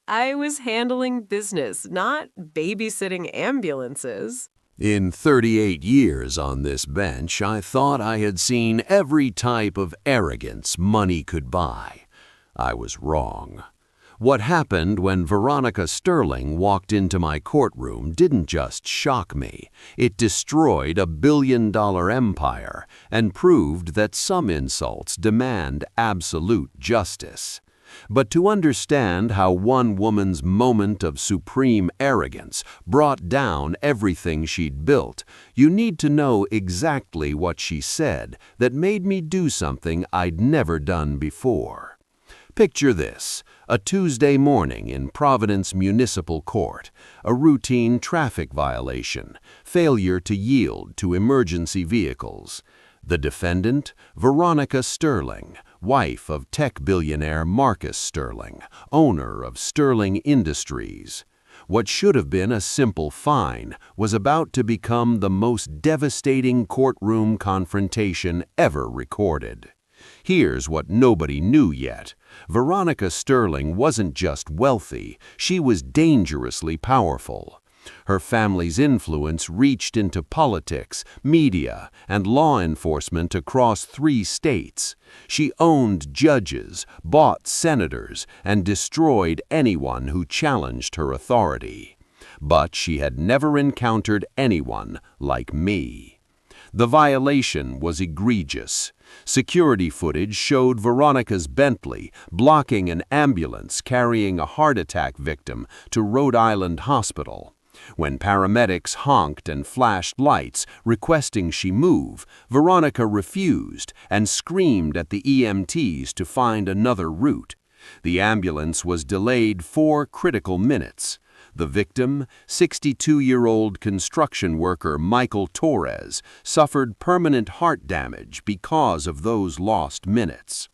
I was handling business, not babysitting ambulances. In 38 years on this bench, I thought I had seen every type of arrogance money could buy. I was wrong. What happened when Veronica Sterling walked into my courtroom didn't just shock me. It destroyed a billion-dollar empire and proved that some insults demand absolute justice. But to understand how one woman's moment of supreme arrogance brought down everything she'd built, you need to know exactly what she said that made me do something I'd never done before. Picture this, a Tuesday morning in Providence Municipal Court, a routine traffic violation, failure to yield to emergency vehicles. The defendant, Veronica Sterling, wife of tech billionaire Marcus Sterling, owner of Sterling Industries. What should have been a simple fine was about to become the most devastating courtroom confrontation ever recorded. Here's what nobody knew yet. Veronica Sterling wasn't just wealthy, she was dangerously powerful. Her family's influence reached into politics, media, and law enforcement across 3 states. She owned judges, bought senators, and destroyed anyone who challenged her authority. But she had never encountered anyone like me. The violation was egregious. Security footage showed Veronica's Bentley blocking an ambulance carrying a heart attack victim to Rhode Island Hospital. When paramedics honked and flashed lights requesting she move, Veronica refused and screamed at the EMTs to find another route. The ambulance was delayed 4 critical minutes. The victim, 62-year-old construction worker Michael Torres, suffered permanent heart damage because of those lost minutes.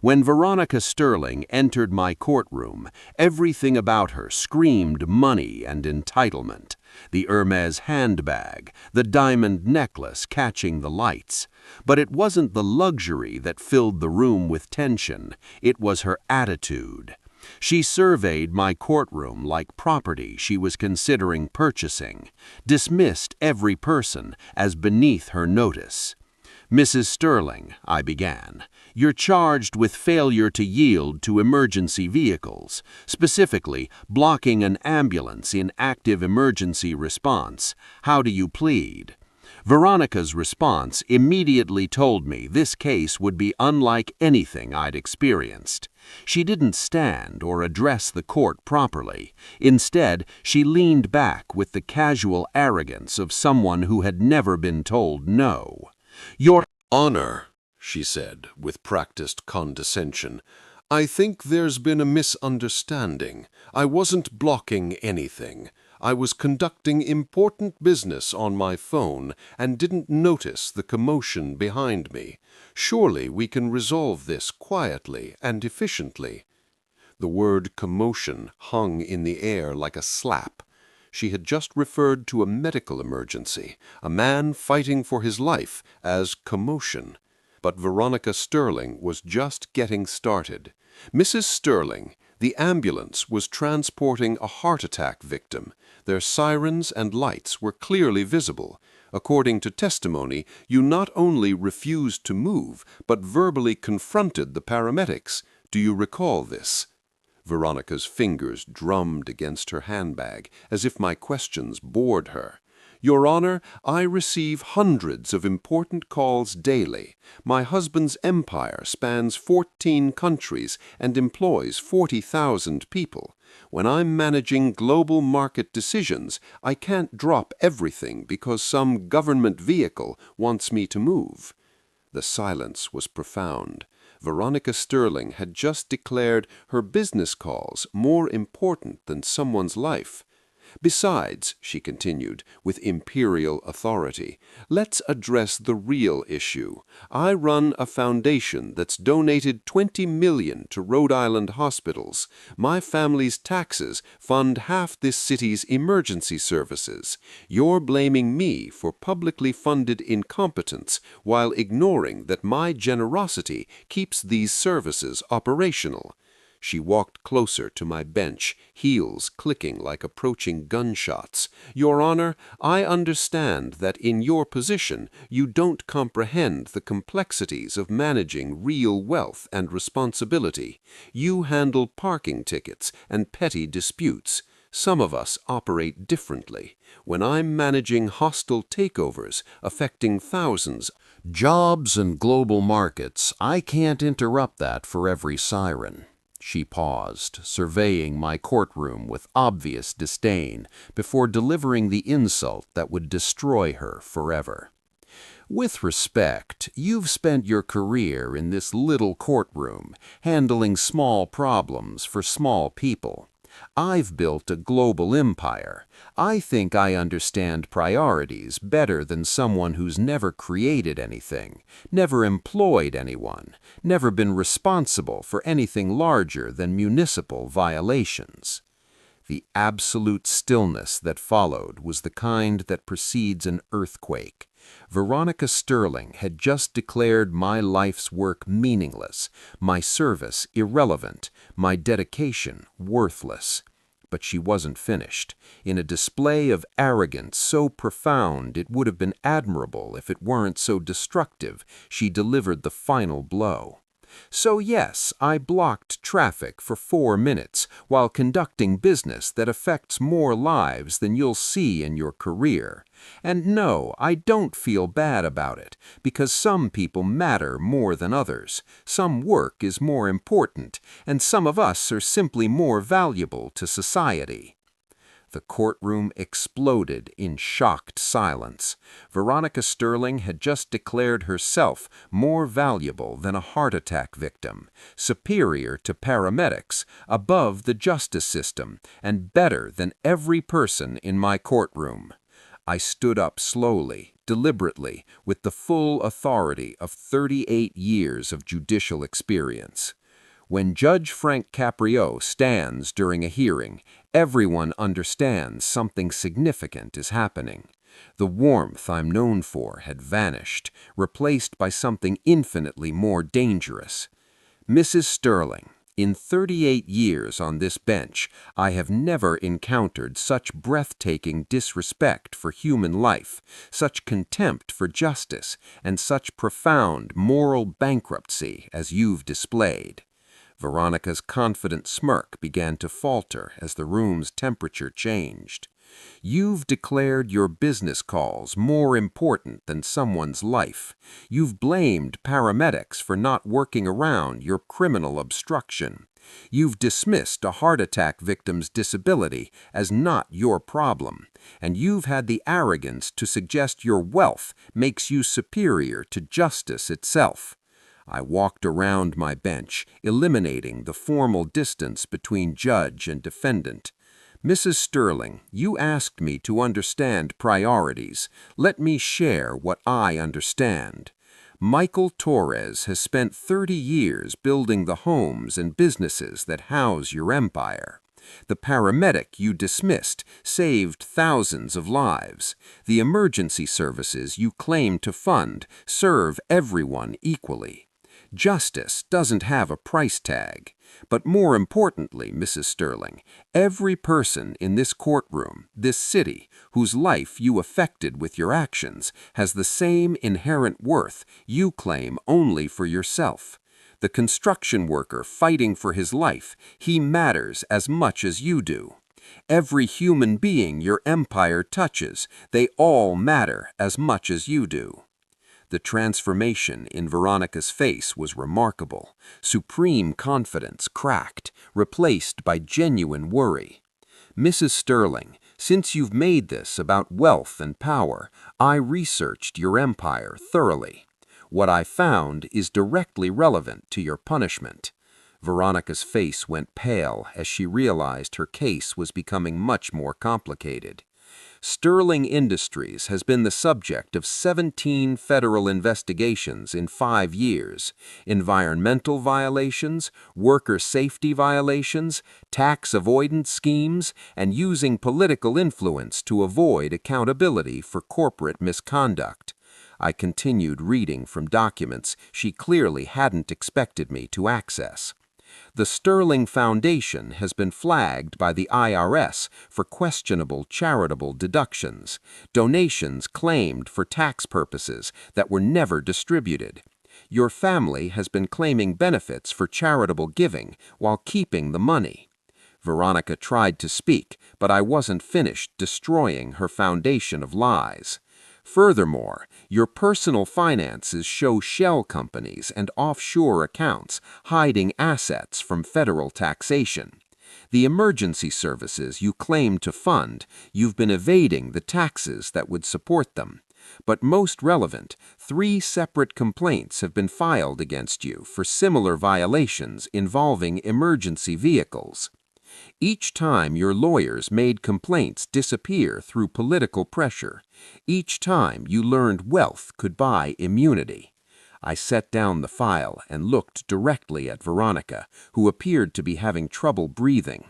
When Veronica Sterling entered my courtroom, everything about her screamed money and entitlement. The Hermes handbag, the diamond necklace catching the lights. But it wasn't the luxury that filled the room with tension, it was her attitude. She surveyed my courtroom like property she was considering purchasing, dismissed every person as beneath her notice. "Mrs. Sterling," I began, "you're charged with failure to yield to emergency vehicles, specifically blocking an ambulance in active emergency response. How do you plead?" Veronica's response immediately told me this case would be unlike anything I'd experienced. She didn't stand or address the court properly. Instead, she leaned back with the casual arrogance of someone who had never been told no. "Your Honor," she said with practiced condescension, "I think there's been a misunderstanding. I wasn't blocking anything. I was conducting important business on my phone and didn't notice the commotion behind me. Surely we can resolve this quietly and efficiently." The word commotion hung in the air like a slap. She had just referred to a medical emergency, a man fighting for his life, as commotion. But Veronica Sterling was just getting started. "Mrs. Sterling, the ambulance was transporting a heart attack victim. Their sirens and lights were clearly visible. According to testimony, you not only refused to move, but verbally confronted the paramedics. Do you recall this?" Veronica's fingers drummed against her handbag, as if my questions bored her. "Your Honor, I receive hundreds of important calls daily. My husband's empire spans 14 countries and employs 40,000 people. When I'm managing global market decisions, I can't drop everything because some government vehicle wants me to move." The silence was profound. Veronica Sterling had just declared her business calls more important than someone's life. "Besides," she continued, with imperial authority, "let's address the real issue. I run a foundation that's donated $20 million to Rhode Island hospitals. My family's taxes fund half this city's emergency services. You're blaming me for publicly funded incompetence while ignoring that my generosity keeps these services operational." She walked closer to my bench, heels clicking like approaching gunshots. "Your Honor, I understand that in your position you don't comprehend the complexities of managing real wealth and responsibility. You handle parking tickets and petty disputes. Some of us operate differently. When I'm managing hostile takeovers affecting thousands, jobs and global markets, I can't interrupt that for every siren." She paused, surveying my courtroom with obvious disdain before delivering the insult that would destroy her forever. "With respect, you've spent your career in this little courtroom, handling small problems for small people. I've built a global empire. I think I understand priorities better than someone who's never created anything, never employed anyone, never been responsible for anything larger than municipal violations." The absolute stillness that followed was the kind that precedes an earthquake. Veronica Sterling had just declared my life's work meaningless, my service irrelevant, my dedication worthless. But she wasn't finished. In a display of arrogance so profound it would have been admirable if it weren't so destructive, she delivered the final blow. "So yes, I blocked traffic for 4 minutes while conducting business that affects more lives than you'll see in your career. And no, I don't feel bad about it, because some people matter more than others. Some work is more important, and some of us are simply more valuable to society." The courtroom exploded in shocked silence. Veronica Sterling had just declared herself more valuable than a heart attack victim, superior to paramedics, above the justice system, and better than every person in my courtroom. I stood up slowly, deliberately, with the full authority of 38 years of judicial experience. When Judge Frank Caprio stands during a hearing, everyone understands something significant is happening. The warmth I'm known for had vanished, replaced by something infinitely more dangerous. "Mrs. Sterling, in 38 years on this bench, I have never encountered such breathtaking disrespect for human life, such contempt for justice, and such profound moral bankruptcy as you've displayed." Veronica's confident smirk began to falter as the room's temperature changed. "You've declared your business calls more important than someone's life. You've blamed paramedics for not working around your criminal obstruction. You've dismissed a heart attack victim's disability as not your problem. And you've had the arrogance to suggest your wealth makes you superior to justice itself." I walked around my bench, eliminating the formal distance between judge and defendant. "Mrs. Sterling, you asked me to understand priorities. Let me share what I understand. Michael Torres has spent 30 years building the homes and businesses that house your empire. The paramedic you dismissed saved thousands of lives. The emergency services you claim to fund serve everyone equally. Justice doesn't have a price tag. But more importantly, Mrs. Sterling, every person in this courtroom, this city, whose life you affected with your actions, has the same inherent worth you claim only for yourself. The construction worker fighting for his life, he matters as much as you do. Every human being your empire touches, they all matter as much as you do." The transformation in Veronica's face was remarkable. Supreme confidence cracked, replaced by genuine worry. "Mrs. Sterling, since you've made this about wealth and power, I researched your empire thoroughly. What I found is directly relevant to your punishment." Veronica's face went pale as she realized her case was becoming much more complicated. "Sterling Industries has been the subject of 17 federal investigations in 5 years. Environmental violations, worker safety violations, tax avoidance schemes, and using political influence to avoid accountability for corporate misconduct." I continued reading from documents she clearly hadn't expected me to access. The Sterling Foundation has been flagged by the IRS for questionable charitable deductions, donations claimed for tax purposes that were never distributed. Your family has been claiming benefits for charitable giving while keeping the money. Veronica tried to speak, but I wasn't finished destroying her foundation of lies. Furthermore, your personal finances show shell companies and offshore accounts hiding assets from federal taxation. The emergency services you claim to fund, you've been evading the taxes that would support them. But most relevant, 3 separate complaints have been filed against you for similar violations involving emergency vehicles. Each time your lawyers made complaints disappear through political pressure. Each time you learned wealth could buy immunity. I set down the file and looked directly at Veronica, who appeared to be having trouble breathing.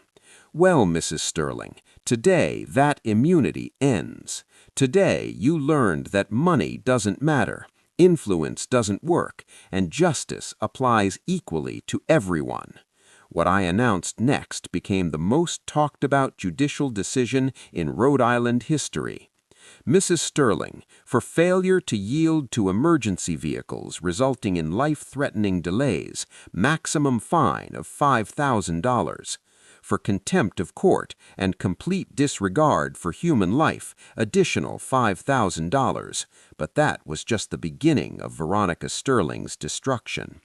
Well, Mrs. Sterling, today that immunity ends. Today you learned that money doesn't matter, influence doesn't work, and justice applies equally to everyone. What I announced next became the most talked about judicial decision in Rhode Island history. Mrs. Sterling, for failure to yield to emergency vehicles resulting in life-threatening delays, maximum fine of $5,000. For contempt of court and complete disregard for human life, additional $5,000. But that was just the beginning of Veronica Sterling's destruction.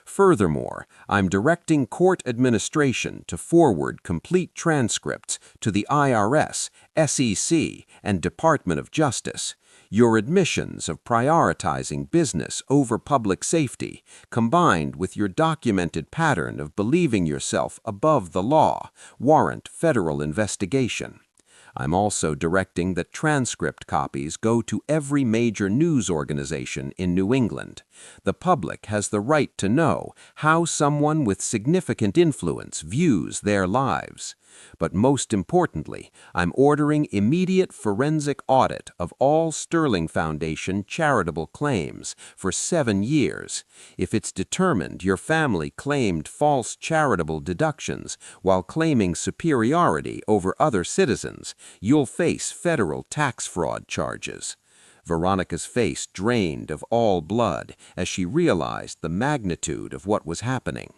Furthermore, I'm directing court administration to forward complete transcripts to the IRS, SEC, and Department of Justice. Your admissions of prioritizing business over public safety, combined with your documented pattern of believing yourself above the law, warrant federal investigation. I'm also directing that transcript copies go to every major news organization in New England. The public has the right to know how someone with significant influence views their lives. But most importantly, I'm ordering immediate forensic audit of all Sterling Foundation charitable claims for 7 years. If it's determined your family claimed false charitable deductions while claiming superiority over other citizens, you'll face federal tax fraud charges. Veronica's face drained of all blood as she realized the magnitude of what was happening.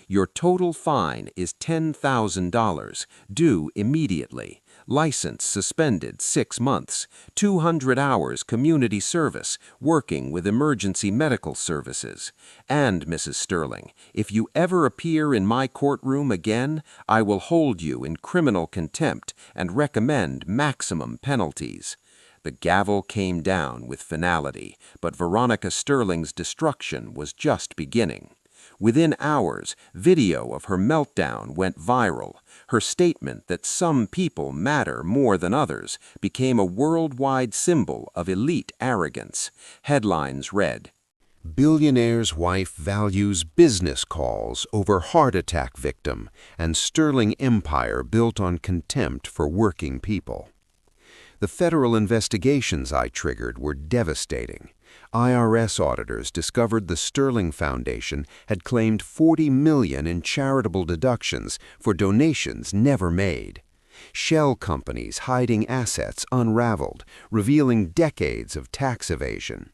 Your total fine is $10,000, due immediately. License suspended 6 months. 200 hours community service, working with emergency medical services. And, Mrs. Sterling, if you ever appear in my courtroom again, I will hold you in criminal contempt and recommend maximum penalties. The gavel came down with finality, but Veronica Sterling's destruction was just beginning. Within hours, video of her meltdown went viral. Her statement that some people matter more than others became a worldwide symbol of elite arrogance. Headlines read, Billionaire's wife values business calls over heart attack victim, and Sterling empire built on contempt for working people. The federal investigations I triggered were devastating. IRS auditors discovered the Sterling Foundation had claimed $40 million in charitable deductions for donations never made. Shell companies hiding assets unraveled, revealing decades of tax evasion.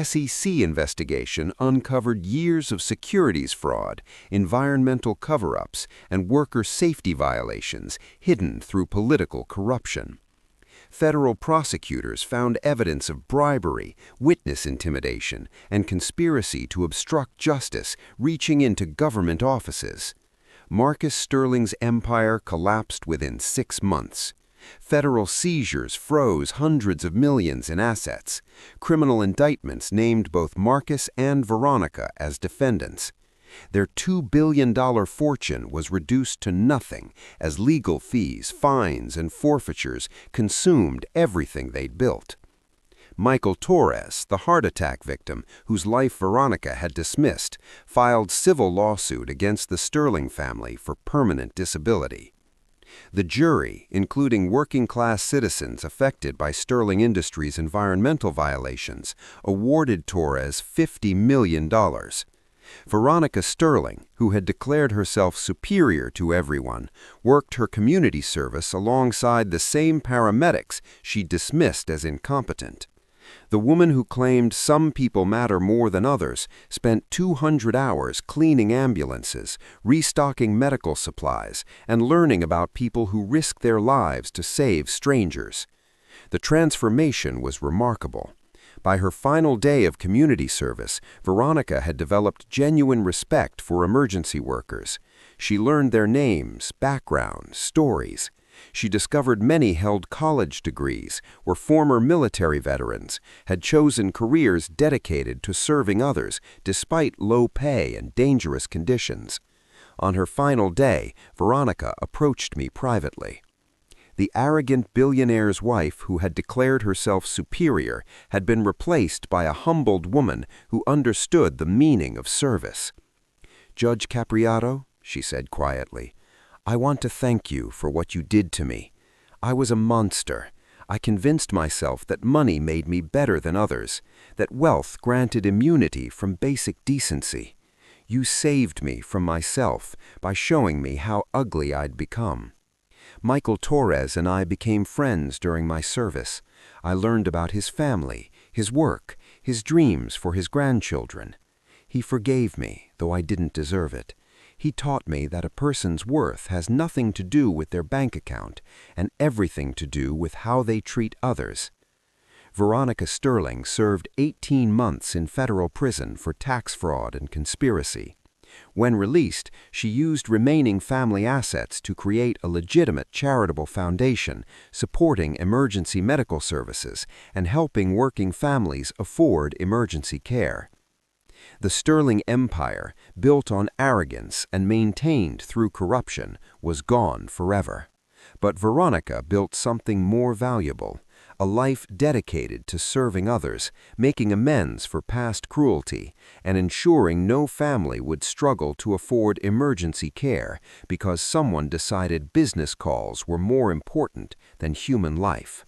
SEC investigation uncovered years of securities fraud, environmental cover-ups, and worker safety violations hidden through political corruption. Federal prosecutors found evidence of bribery, witness intimidation, and conspiracy to obstruct justice reaching into government offices. Marcus Sterling's empire collapsed within 6 months. Federal seizures froze hundreds of millions in assets. Criminal indictments named both Marcus and Veronica as defendants. Their $2 billion fortune was reduced to nothing as legal fees, fines, and forfeitures consumed everything they'd built. Michael Torres, the heart attack victim whose life Veronica had dismissed, filed civil lawsuit against the Sterling family for permanent disability. The jury, including working-class citizens affected by Sterling Industries' environmental violations, awarded Torres $50 million. Veronica Sterling, who had declared herself superior to everyone, worked her community service alongside the same paramedics she dismissed as incompetent. The woman who claimed some people matter more than others spent 200 hours cleaning ambulances, restocking medical supplies, and learning about people who risk their lives to save strangers. The transformation was remarkable. By her final day of community service, Veronica had developed genuine respect for emergency workers. She learned their names, backgrounds, stories. She discovered many held college degrees, were former military veterans, had chosen careers dedicated to serving others despite low pay and dangerous conditions. On her final day, Veronica approached me privately. The arrogant billionaire's wife who had declared herself superior had been replaced by a humbled woman who understood the meaning of service. "Judge Capriato," she said quietly, "I want to thank you for what you did to me. I was a monster. I convinced myself that money made me better than others, that wealth granted immunity from basic decency. You saved me from myself by showing me how ugly I'd become. Michael Torres and I became friends during my service. I learned about his family, his work, his dreams for his grandchildren. He forgave me, though I didn't deserve it. He taught me that a person's worth has nothing to do with their bank account and everything to do with how they treat others." Veronica Sterling served 18 months in federal prison for tax fraud and conspiracy. When released, she used remaining family assets to create a legitimate charitable foundation supporting emergency medical services and helping working families afford emergency care. The Sterling empire, built on arrogance and maintained through corruption, was gone forever. But Veronica built something more valuable, a life dedicated to serving others, making amends for past cruelty, and ensuring no family would struggle to afford emergency care because someone decided business calls were more important than human life.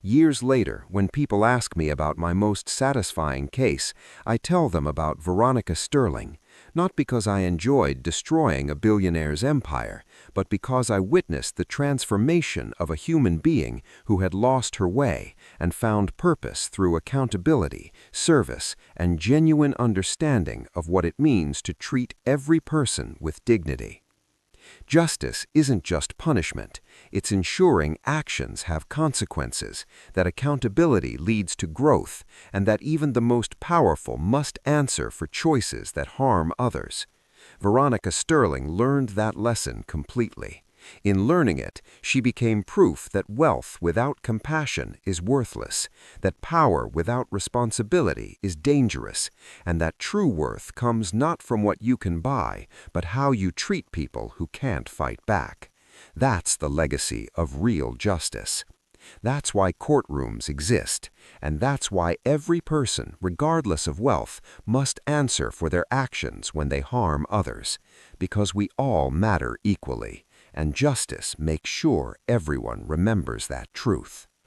Years later, when people ask me about my most satisfying case, I tell them about Veronica Sterling, not because I enjoyed destroying a billionaire's empire, but because I witnessed the transformation of a human being who had lost her way and found purpose through accountability, service, and genuine understanding of what it means to treat every person with dignity. Justice isn't just punishment, it's ensuring actions have consequences, that accountability leads to growth, and that even the most powerful must answer for choices that harm others. Veronica Sterling learned that lesson completely. In learning it, she became proof that wealth without compassion is worthless, that power without responsibility is dangerous, and that true worth comes not from what you can buy, but how you treat people who can't fight back. That's the legacy of real justice. That's why courtrooms exist, and that's why every person, regardless of wealth, must answer for their actions when they harm others, because we all matter equally. And justice makes sure everyone remembers that truth.